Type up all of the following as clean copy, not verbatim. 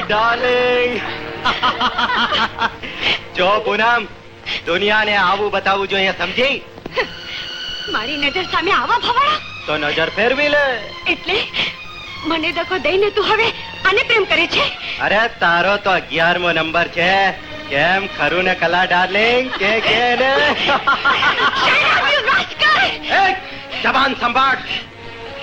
Darling. જો પૂનમ, દુનિયાને આવું બતાવવું જોઈએ, સમજી? મારી નજર સામે આવા ભવાડા તો નજર ફેરવી લે. એટલે મને ધક્કો દઈને તું હવે આને પ્રેમ કરે છે? અરે તારો તો 11મો નંબર છે. કેમ ખરું ને કલા ડાર્લિંગ? કે ને જબાન સંભાળ.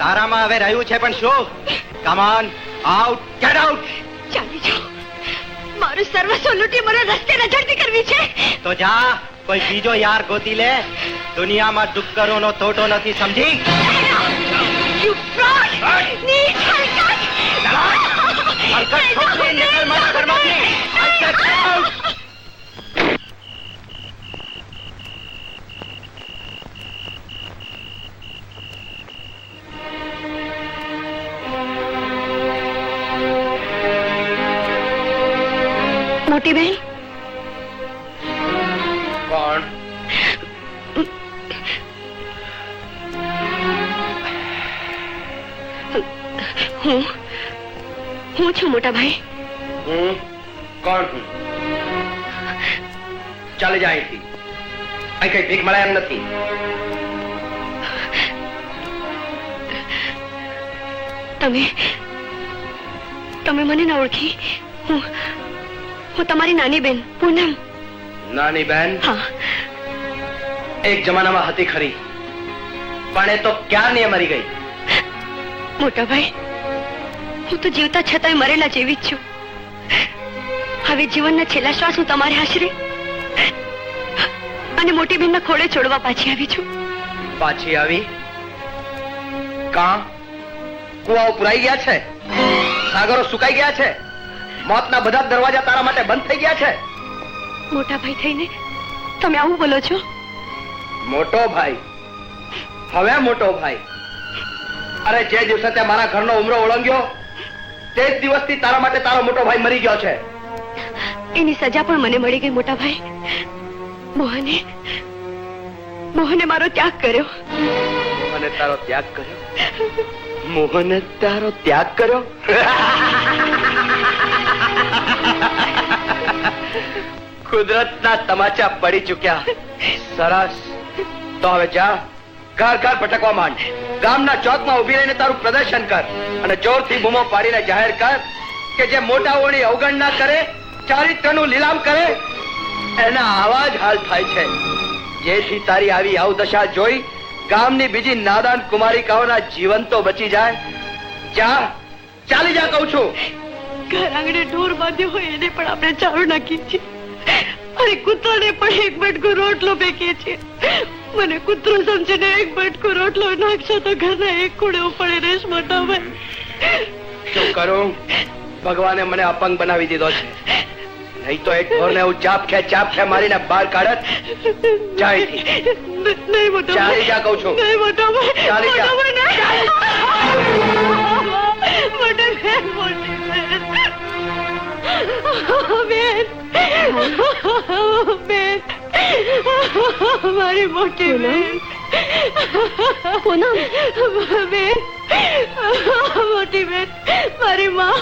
તારામાં હવે રહ્યું છે પણ શું? Come on, out, get out. ચાલી જાઓ. મારું સર્વસ્વ લૂંટી મને રસ્તે રજડતી કરવી છે તો જા, કોઈ બીજો યાર ગોતી લે. દુનિયામાં ડુક્કરોનો તોટો નથી, સમજી? You fraud! નીચ હરકત! હરકત છોકરી નીકળ મારા ઘરમાંથી. I said get out! મોટી બહેન. કોણ? હું છું મોટા ભાઈ. હું કોણ છું? ચાલી જાય અહીંથી. અહીં કઈ ભીખ મળે એમ નથી. તમે મને ના ઓળખી? હું તમારી નાની બેન પૂનમ. નાની બેન? હા. એક જમાનામાં હતી ખરી, પણ એ તો ક્યારની મરી ગઈ. મોટા ભાઈ, હું તો જીવતા છતાંય મરેલા જેવી જ છું. હવે જીવનના છેલ્લા શ્વાસ હું તમારે આશરે અને મોટી બેનના ખોળે છોડવા પાછી આવી છું. પાછી આવી? કાં? કુવાઓ પુરાઈ ગયા છે, સાગરો સુકાઈ ગયા છે, મોતના બધા દરવાજા તારા માટે બંધ થઈ ગયા છે. મોટા ભાઈ થઈને તમે આવું બોલો છો? મોટો ભાઈ? હવે મોટો ભાઈ? અરે જે દિવસે તે મારા ઘરનો ઉમરો ઓળંગ્યો તે જ દિવસથી તારા માટે તારો મોટો ભાઈ મરી ગયો છે. એની સજા પણ મને મળી ગઈ મોટા ભાઈ. મોહને મારો ત્યાગ કર્યો. મોહને તારો ત્યાગ કર્યો? મોહને તારો ત્યાગ કર્યો? કુદરતના તમાચા પડી ચૂક્યા. સરસ. તો હવે જા, ઘર ઘર ભટકવા માંડ. ગામના ચોકમાં ઉભી રહીને તારું પ્રદર્શન કર અને જોરથી બૂમો પાડીને જાહેર કર કે જે મોટાઓની અવગણના કરે, ચારિત્રનું લીલામ કરે, એના આવા જ હાલ થાય છે. જેથી તારી આવી અવદશા જોઈ ગામની બીજી નાદાન કુમારિકાઓના જીવન તો બચી જાય. જા, ચાલી જા કહું છું. ઘર આંગણે ઢોર બાંધ્યો હોય એને પણ આપણે ચારો નાખીએ છીએ અને કૂતરાને પણ એક બટકો રોટલો ફેંકીએ છીએ. મને કૂતરો સમજીને એક બટકો રોટલો નાખશો તો ઘરના એક ખૂણે પડે રહેશ મોટા ભાઈ. શું કરું? ભગવાને મને અપંગ બનાવી દીધો છે. નહીં તો એક ઢોરને હું ચાપ ખે મારીને બહાર કાઢત. જાય નહીં મોટા ચાલી જા કહું છું. નહીં મોટા ભાઈ, ચાલી જા. મોટા બેન, બેન, મારી મોટી બેન. પૂનમ બેન, મોટી બેન, મારી માં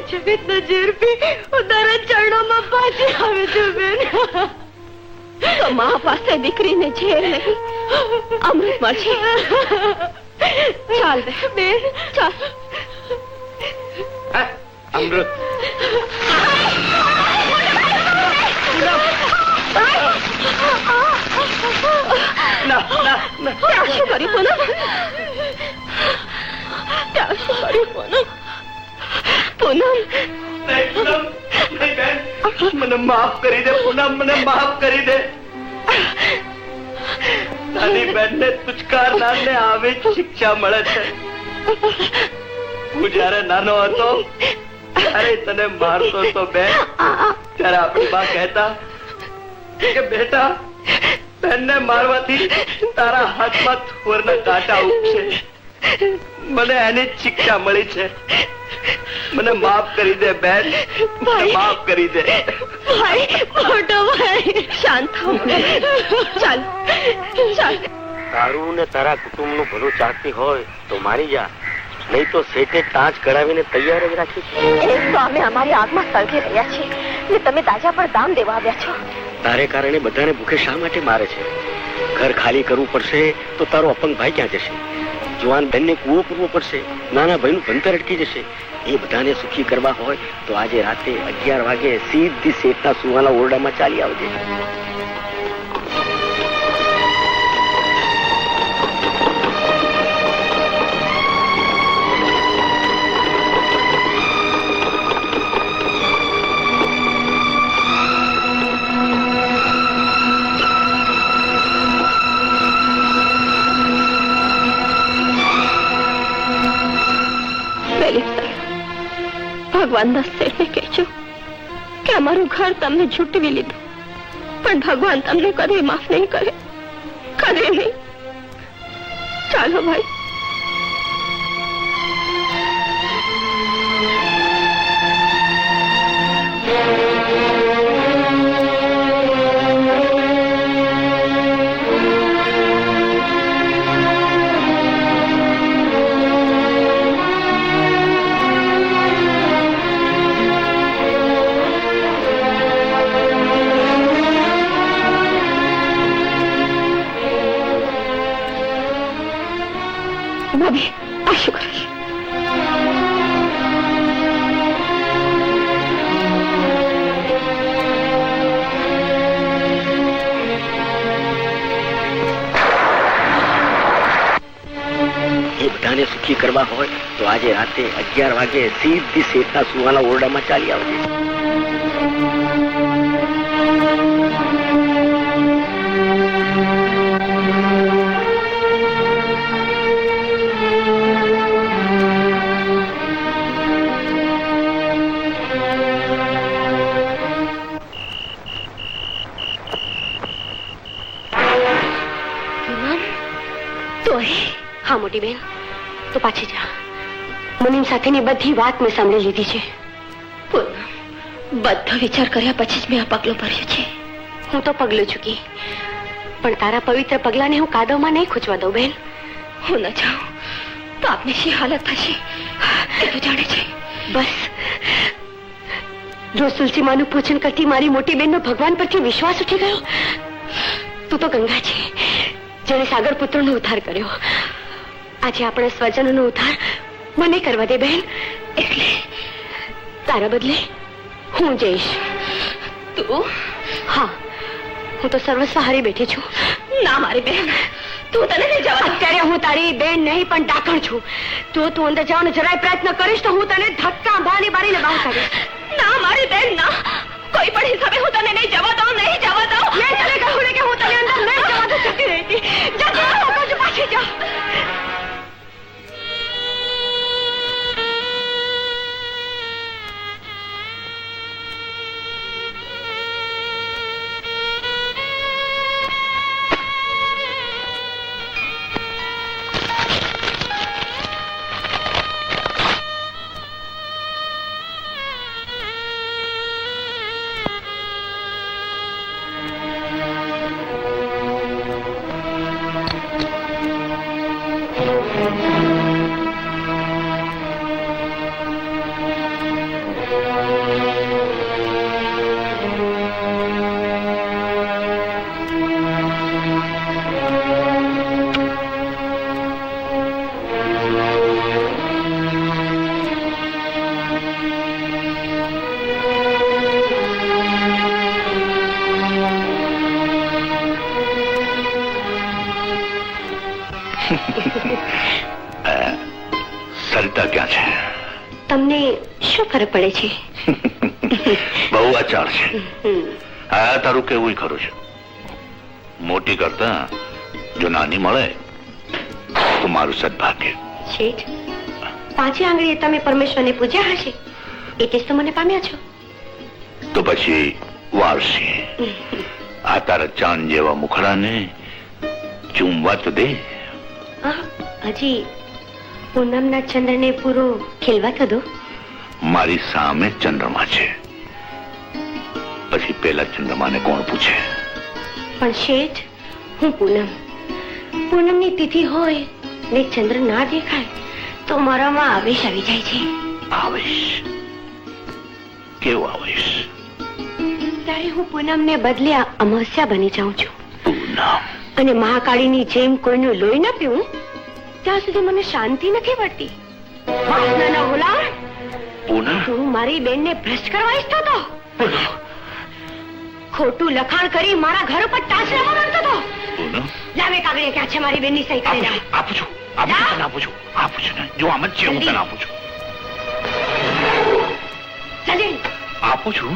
જગતનો ઝેરપી ઉતારા ચરણોમાં પાછી આવે છે બેન. તો માં પાસે દીકરીને ઝેર નહીં અમૃત મળશે. ચાલ બેન, ચાલ. અમૃત? શું કર્યું પૂનમ? શું કર્યું પૂનમ? પૂનમ, મને માફ કરી દે પૂનમ, મને માફ કરી દે. નાની બેનને તુચકારનારને આવી જ શિક્ષા મળે છે. હું જયારે નાનો હતો ત્યારે તને મારતો હતો બેન, ત્યારે આપણી બા કહેતા કે બેટા, બેનને મારવાથી તારા હાથમાં થોરના કાંટા ઉગશે. મને એની જ શિક્ષા મળી છે. મને માફ કરી દે બેન, માફ કરી દે. ભાઈ, મોટો ભાઈ, શાંત થાઓ. ચાલ ચાલ. તારું ને તારા કુટુંબનું ભલું ચાહતી હોય તો મારી જા, નહીં તો શેઠે ટાંચ કઢાવીને તૈયાર જ રાખી છે. એક તો અમે અમારી આગમાં સળગી રહ્યા છીએ ને તમે દાજા પર દામ દેવા આવ્યા છો. તારે કારણે બધાને ભૂખે શા માટે મારે છે? ઘર ખાલી કરવું પડશે તો તારો અપંગ ભાઈ ક્યાં જશે? જુવાન બેનને કૂવો પૂરવો પડશે, નાના ભાઈનું ભણતર અટકી જશે. એ બધાને સુખી કરવા હોય તો આજે રાતે 11 વાગે સીધી શેઠના સુવાના ઓરડામાં ચાલી આવજે. ભગવાનના શેઠને કહેજો કે અમારું ઘર તમને છૂટવી લીધું, પણ ભગવાન તમને કદી માફ નહીં કરે, કદી નહીં. ચાલો ભાઈ. ભાભી આ શું કરે છે? એ બધાને સુખી કરવા હોય તો આજે રાતે 11 વાગે સીધી શેઠના સુવાના ઓરડામાં ચાલી આવજે. હા મોટી બેન, તો પાછી જા. મુનિમ સાથેની બધી વાત મેં સાંભળી લીધી છે. બધો વિચાર કર્યા પછી જ મેં આ પગલું ભર્યું છે. હું તો પગલું ચૂકી, પણ તારા પવિત્ર પગલાને હું કાદવમાં નહીં ખૂંચવા દઉં બેન. હું ન જાઉં તો આપને શી હાલત થશે એ તો જાણે છે. બસ રોજ તુલસી માનું પૂજન કરતી મારી મોટી બેનનો ભગવાન પરથી વિશ્વાસ ઉઠી ગયો. તું તો ગંગા છે જેને સાગર પુત્રનો ઉદ્ધાર કર્યો. આજે આપણા સ્વજનોનો ઉદ્ધાર મને કરવા દે બેન. એટલે તારા બદલે હું જઈશ. તું? હા, હું તો સર્વસ્વ હારી બેઠી છું. ના મારી બેન, તું તને નહીં જવા. અત્યારે હું તારી બેન નહીં પણ ડાકણ છું. તું અંદર જવાનો જરાય પ્રયત્ન કરીશ તો હું તને ધક્કા ભાની બારીને બહાર કાઢીશ. ના મારી બેન ના, કોઈ પણ હિસાબે હું તને નહીં જવા દઉં, નહીં જવા દઉં. મેં તને કહ્યું ને કે હું તને અંદર નહીં જવા દઉં. જતી રહી હતી. જા પાછી જા. સરિતા ક્યાં છે? તમને શું ફરક પડે છે? બહુ આચાર છે. આ તારું કેવું ખરું છે. મોટી કરતા જો નાની મળે તો મારું સદભાગ્ય. શેઠ, પાંચે આંગળીએ તમે પરમેશ્વરને પૂજ્યા હશે એટલે જ તો મને પામ્યા છો. તો પછી વારસી આ તારા ચાંદ જેવા મુખડાને ચૂમવા તો દે. હજી પૂનમના ચંદ્રને પૂરો ખેલવા તો દો. મારી સામે ચંદ્રમા છે, પછી પેલા ચંદ્રમાને કોણ પૂછે? પણ શેઠ, હું પૂનમની તિથિ હોય ને ચંદ્ર ના દેખાય તો મારામાં આવેશ આવી જાય છે. આવેશ? કેવો આવેશ? ત્યારે હું પૂનમને બદલે અમાસ્યા બની જાઉં છું પૂનમ? અને મહાકાળીની જેમ કોઈનું લોહી ન પીવું ત્યાં સુધી મને શાંતિ નથી પડતી. વાસનાના હુલાર, પૂનમ? તું મારી બેનને ભ્રષ્ટ કરવા ઈચ્છતો હતો. ખોટું લખાણ કરી મારા ઘર ઉપર ટાંચરામાં માંગતો હતો. પૂનમ? લાવે કાગળિયા ક્યાં છે મારી બેનની સહી કરેલા? આપું છું તને આપું છું ને. જો આમ જ છે, હું તને આપું છું. જલ્દી આપું છું.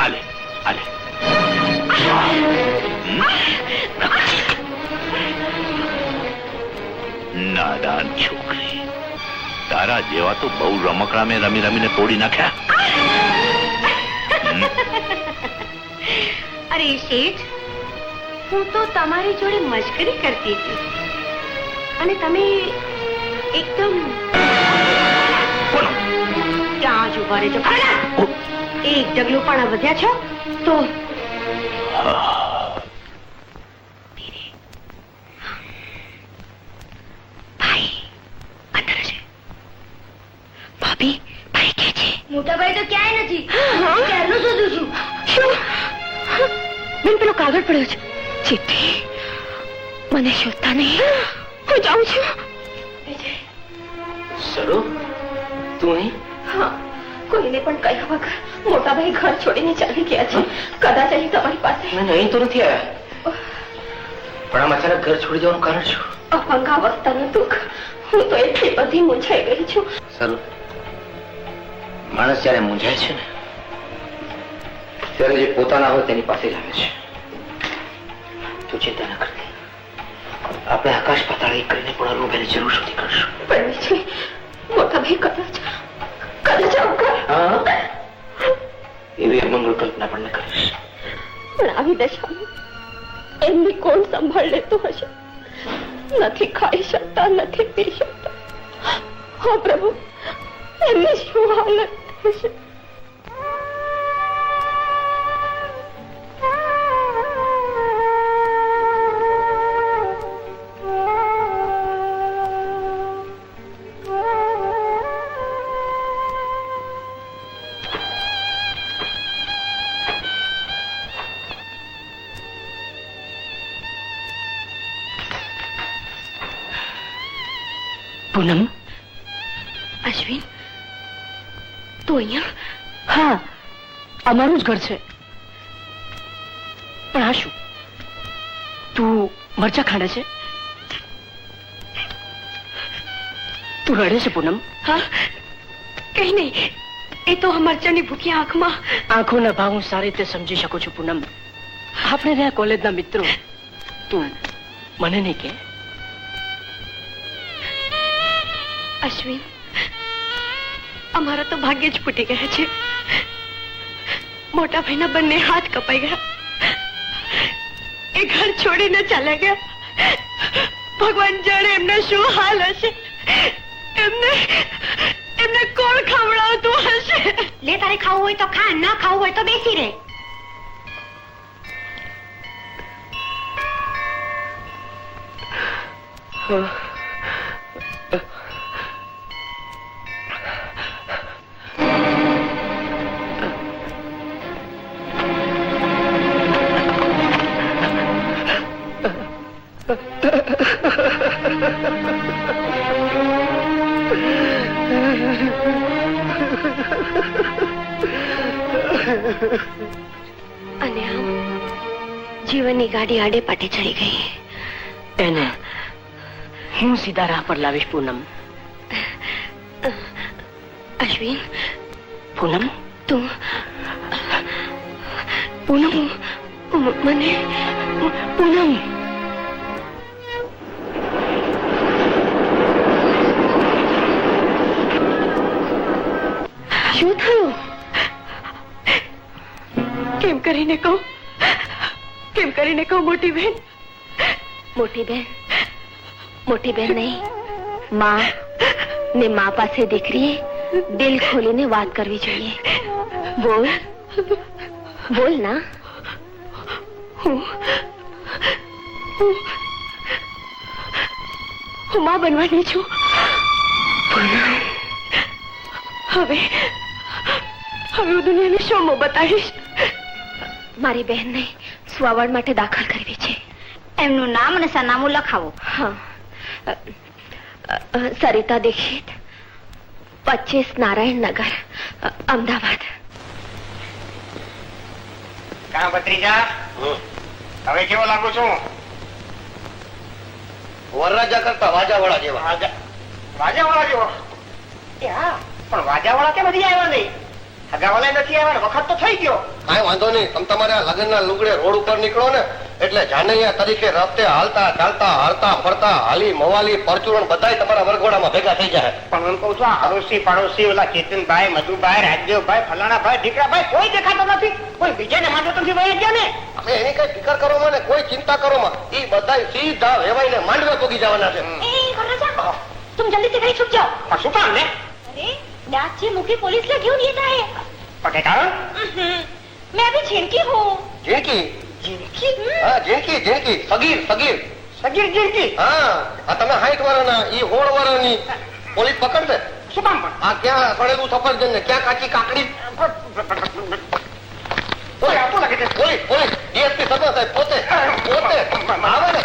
આલે. નાદાન છોકરી, તારા જેવા તો બહુ રમકડા મેં રમી રમીને તોડી નાખ્યા. અરે શેઠ, હું તો તમારી જોડે મશ્કરી કરતી હતી અને તમે એકદમ ત્યાં જ ઉભા રહેજો. એક ડગલું પણ વધ્યા છો તો ભાઈ અંદર છે. ભાભી, ભાઈ કે છે? મોટા ભાઈ તો ક્યાંય નથી. ક્યારનું શોધું છું. શું? બેન, પેલો કાગળ પડ્યો છે. ચિઠ્ઠી. મને શોધતા નહીં, હું જાઉં છું. સરો, તું અહીં? હા, કોઈને પણ કયા વગર મોટાભાઈ ઘર છોડીને ચાલી ગયા છે. કદાચ અહીં તમારી પાસે. નહીં, અહીં તો નથી આવ્યા. પણ આમ અચાનક ઘર છોડી જવાનું કારણ શું? અપંગાવસ્થાનું દુઃખ. હું તો એટલી બધી મૂંઝાઈ ગઈ છું. સરો, માણસ જયારે મૂંઝાય છે ને ત્યારે જે પોતાના હોય તેની પાસે જ આવે છે. તું ચિંતા ન કરતી. આપણે આકાશ પાતાળ એક કરીને પણ અરુણભાઈની જરૂર શોધી કરશું. પણ છે મોટાભાઈ કદાચ આવું કરે. હા, એવી અમંગળ કલ્પના પણ ન કરીશ. પણ આવી દશામાં એમની કોણ સંભાળ લેતું હશે? નથી ખાઈ શકતા, નથી પી શકતા. હા પ્રભુ, એમની શું હાલત હશે? પૂનમ, અશ્વિન, તું અહીંયા? હા, અમારું જ ઘર છે. પણ આ શું? તું મરચા ખાડે છે? તું રડે છે પૂનમ? હા, કઈ નહીં. એ તો મરચાની ભૂખી આંખમાં. આંખોના ભાવ હું સારી રીતે સમજી શકું છું પૂનમ. આપણે રહ્યા કોલેજના મિત્રો. તું મને નહીં કે? અશ્વિન, અમારા તો ભાગ્ય જ ફૂટી ગયા છે. મોટા ભાઈના બંને હાથ કપાઈ ગયા. એ ઘર છોડીને ચાલ્યા ગયા. ભગવાન જાણે એમને શું હાલ હશે. એમને કોણ ખવડાવતું હશે? લે, તારે ખાવું હોય તો ખા, ના ખાવું હોય તો બેસી રહે. અને આમ જીવનની ગાડી આડે પાટે ચડી ગઈ. એને હું સીધા રાહ પર લાવીશ પૂનમ. અશ્વિન, પૂનમ, તું પૂનમ, મને પૂનમ. શું થયું? કેમ કરીને કહું? કેમ કરીને કહું મોટી બેન? મોટી બેન, મોટી બેન નહીં, માં ને માં પાસે દીકરીએ દિલ ખોલીને વાત કરવી જોઈએ. બોલ, બોલ ના. હું માં બનવાની છું. હવે હું દુનિયાને શું મોં બતાવીશ? મારી બહેનને સુવાવડ માટે દાખલ કરવી છે. એમનું નામ અને સરનામું લખાવો. હા. સરિતા દીક્ષિત, 25 નારાયણનગર, અમદાવાદ. કાં ભત્રીજા, હવે કેવો લાગુ છું? વરરાજા કરતા વાજાવાળા જેવા. વાજાવાળા જેવો? એ હા, પણ વાજાવાળા કેમ હજી આવ્યા નહીં? હગાવાળા નથી આવ્યા, વખત તો થઈ ગયો. કાંઈ વાંધો નહીં, તમે તમારા લગ્નના લુગડે રોડ ઉપર નીકળો ને એટલે જાનૈયા તરીકે રસ્તે હાલતા ચાલતા હરતા ફરતા હાલી મવાલી પરચુરણ બધાય તમારા વરઘોડામાં ભેગા થઈ જાય. પણ હું કહું છું, આ અડોશી પાડોશી ઓલા કેતનભાઈ, મધુભાઈ, રાજદેવભાઈ, ફલાણાભાઈ, દીકરાભાઈ કોઈ દેખાતો નથી. કોઈ બીજાને માટે તો વહી ગયા ને. અમે એની કઈ ફિકર કરો માં ને કોઈ ચિંતા કરો માં, ઈ બધાય સીધા વેવાઈને માંડવે પોગી જવાના છે. वरराजा, तुम जल्दी से कहीं छुप जाओ. પણ શું કામ ને? अरे डाक से मुखी पुलिस ने क्यों दिया है? પટેકા मैं अभी झिनकी हूँ. ઝીણકી? झिनकी? હા ઝીણકી ઝીણકી, સગીર સગીર. સગીર જીરકી. હા આ તમે 60 વર્ષના, ઈ 16 વર્ષની. પોલીસ પકડશે. શું કામ પણ? આ ક્યાં સડેલું સફરજન ને ક્યાં કાચી કાકડી. કોઈ આવતું લાગે છે. પોલીસ પોલીસ ડીએસપી સરદાર સાહેબ પોતે પોતે આવે ને